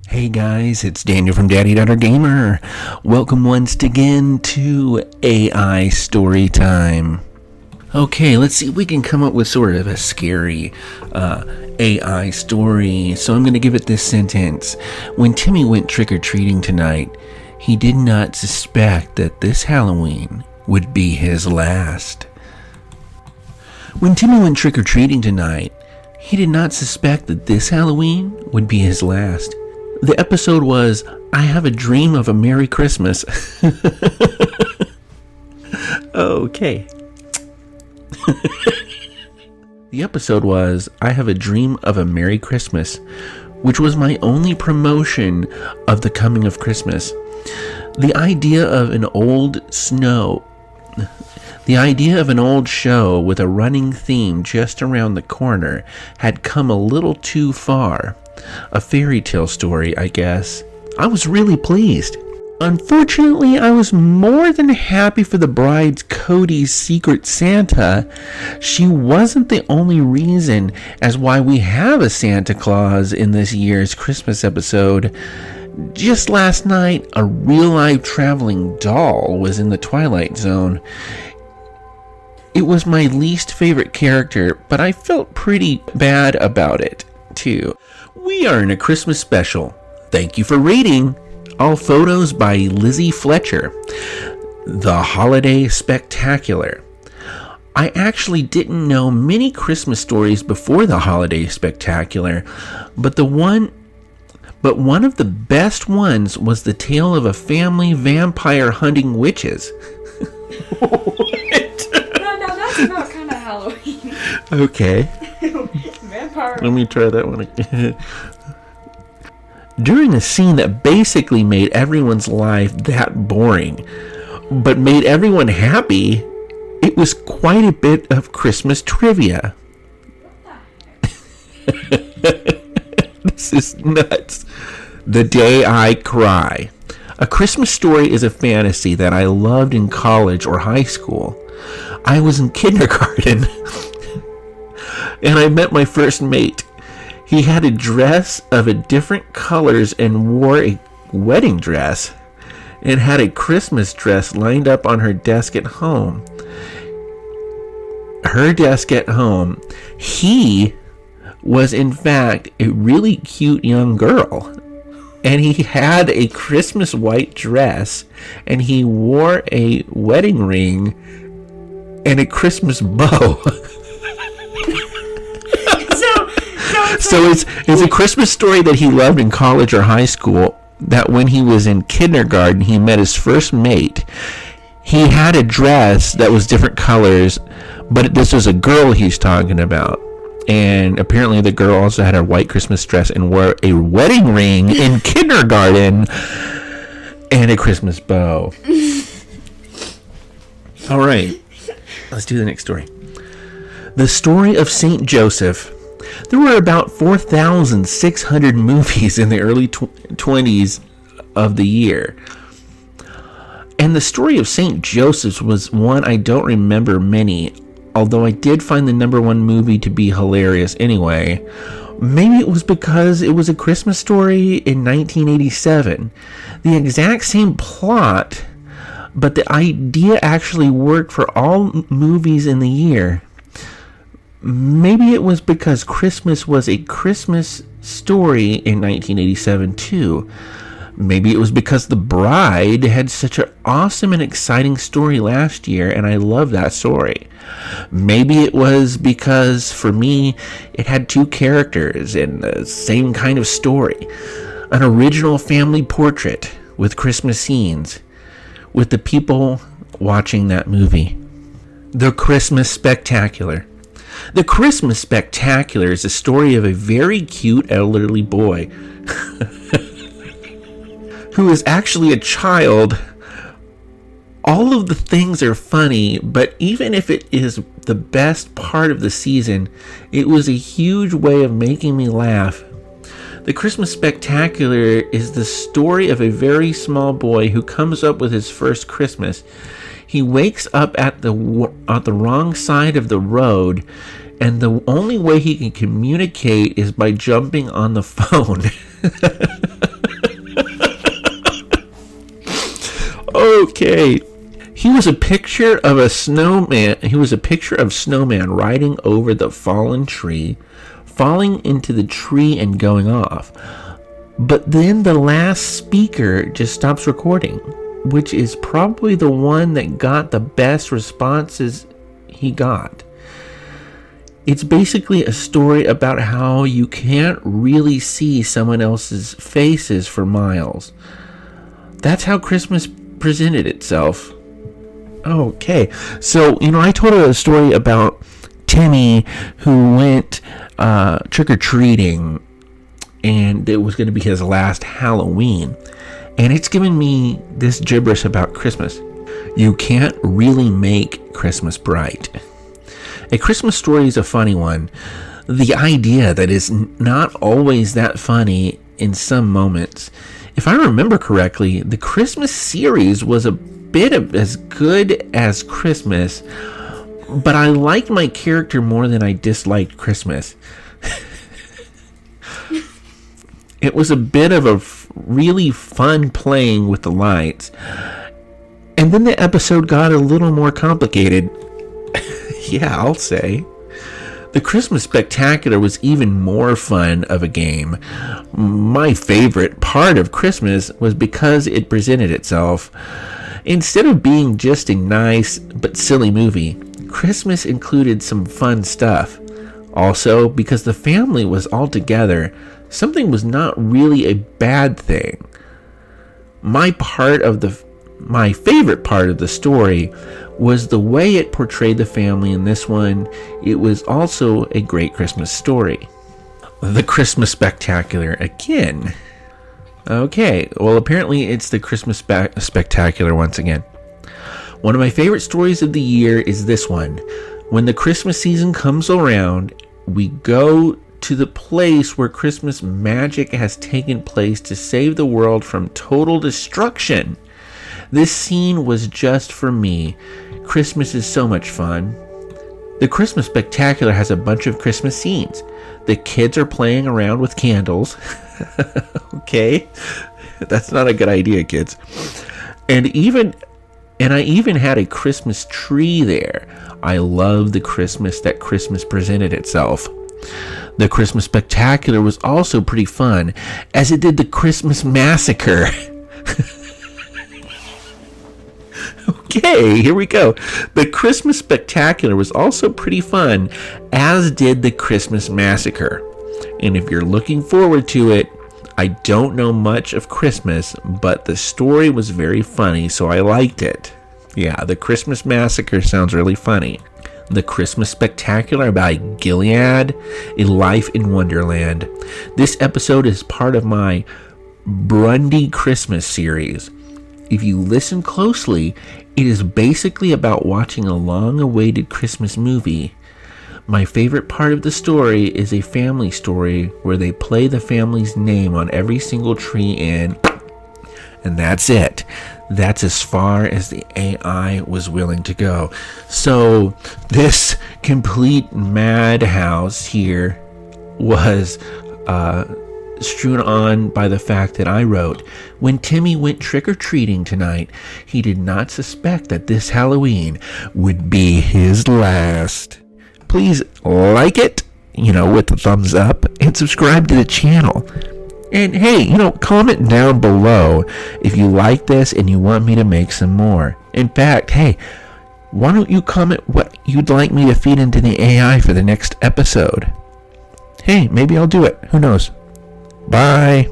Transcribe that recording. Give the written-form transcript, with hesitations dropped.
Hey guys, it's Daniel from Daddy.Gamer. Welcome once again to AI Story Time. Okay, let's see if we can come up with sort of a scary AI story. So I'm going to give it this sentence. When Timmy went trick-or-treating tonight, he did not suspect that this Halloween would be his last. When Timmy went trick-or-treating tonight, he did not suspect that this Halloween would be his last. The episode was, I Have a Dream of a Merry Christmas. Okay. The episode was, I Have a Dream of a Merry Christmas, which was my only promotion of the coming of Christmas. The idea of an old show with a running theme just around the corner had come a little too far. A fairy tale story, I guess. I was really pleased. Unfortunately, I was more than happy for the bride's Cody's Secret Santa. She wasn't the only reason as why we have a Santa Claus in this year's Christmas episode. Just last night, a real-life traveling doll was in the Twilight Zone. It was my least favorite character, but I felt pretty bad about it, too. We are in a Christmas special. Thank you for reading. All photos by Lizzie Fletcher. The Holiday Spectacular. I actually didn't know many Christmas stories before the Holiday Spectacular, but one of the best ones was the tale of a family vampire hunting witches. What? No, that's not kind of Halloween. Okay. Vampire. Let me try that one again. During a scene that basically made everyone's life that boring, but made everyone happy, it was quite a bit of Christmas trivia. This is nuts. The Day I Cry. A Christmas Story is a fantasy that I loved in college or high school. I was in kindergarten, and I met my first mate. He had a dress of a different colors and wore a wedding dress and had a Christmas dress lined up on her desk at home. He was in fact a really cute young girl. And he had a Christmas white dress and he wore a wedding ring and a Christmas bow. So it's a Christmas story that he loved in college or high school, that when he was in kindergarten, he met his first mate. He had a dress that was different colors, but this was a girl he's talking about. And apparently the girl also had a white Christmas dress and wore a wedding ring in kindergarten and a Christmas bow. All right, let's do the next story. The Story of St. Joseph. There were about 4,600 movies in the early 20s of the year. And the Story of St. Joseph was one I don't remember many, although I did find the number one movie to be hilarious anyway. Maybe it was because it was a Christmas story in 1987. The exact same plot, but the idea actually worked for all movies in the year. Maybe it was because Christmas was a Christmas story in 1987 too. Maybe it was because The Bride had such an awesome and exciting story last year, and I love that story. Maybe it was because, for me, it had two characters and the same kind of story. An original family portrait with Christmas scenes, with the people watching that movie. The Christmas Spectacular. The Christmas Spectacular is the story of a very cute elderly boy who is actually a child. All of the things are funny, but even if it is the best part of the season, it was a huge way of making me laugh. The Christmas Spectacular is the story of a very small boy who comes up with his first Christmas. He wakes up at the wrong side of the road, and the only way he can communicate is by jumping on the phone. Okay. He was a picture of a snowman. He was a picture of snowman riding over the fallen tree, falling into the tree and going off. But then the last speaker just stops recording, which is probably the one that got the best responses he got. It's basically a story about how you can't really see someone else's faces for miles. That's how Christmas presented itself. Okay, so, I told a story about Timmy who went trick-or-treating, and it was going to be his last Halloween. And it's given me this gibberish about Christmas. You can't really make Christmas bright. A Christmas story is a funny one. The idea that it's not always that funny in some moments. If I remember correctly, the Christmas series was a bit of as good as Christmas, but I liked my character more than I disliked Christmas. It was a bit of a really fun playing with the lights. And then the episode got a little more complicated. Yeah, I'll say. The Christmas Spectacular was even more fun of a game. My favorite part of Christmas was because it presented itself. Instead of being just a nice but silly movie, Christmas included some fun stuff. Also, because the family was all together, something was not really a bad thing. My favorite part of the story was the way it portrayed the family in this one. It was also a great Christmas story. The Christmas Spectacular again. Okay, well, apparently it's the Christmas Spectacular once again. One of my favorite stories of the year is this one. When the Christmas season comes around, we go to the place where Christmas magic has taken place to save the world from total destruction. This scene was just for me. Christmas is so much fun. The Christmas Spectacular has a bunch of Christmas scenes. The kids are playing around with candles. Okay, that's not a good idea, kids. And I even had a Christmas tree there. I love the Christmas that Christmas presented itself. The Christmas Spectacular was also pretty fun, as it did the Christmas Massacre. Okay, here we go. The Christmas Spectacular was also pretty fun, as did the Christmas Massacre. And if you're looking forward to it, I don't know much of Christmas, but the story was very funny, so I liked it. Yeah, the Christmas Massacre sounds really funny. The Christmas Spectacular by Gilead, A Life in Wonderland. This episode is part of my Brundy Christmas series. If you listen closely, it is basically about watching a long-awaited Christmas movie. My favorite part of the story is a family story where they play the family's name on every single tree and that's it. That's as far as the AI was willing to go. So this complete madhouse here was strewn on by the fact that I wrote, when Timmy went trick-or-treating tonight, he did not suspect that this Halloween would be his last. Please like it, with the thumbs up, and subscribe to the channel. And hey, comment down below if you like this and you want me to make some more. In fact, hey, why don't you comment what you'd like me to feed into the AI for the next episode? Hey, maybe I'll do it. Who knows? Bye.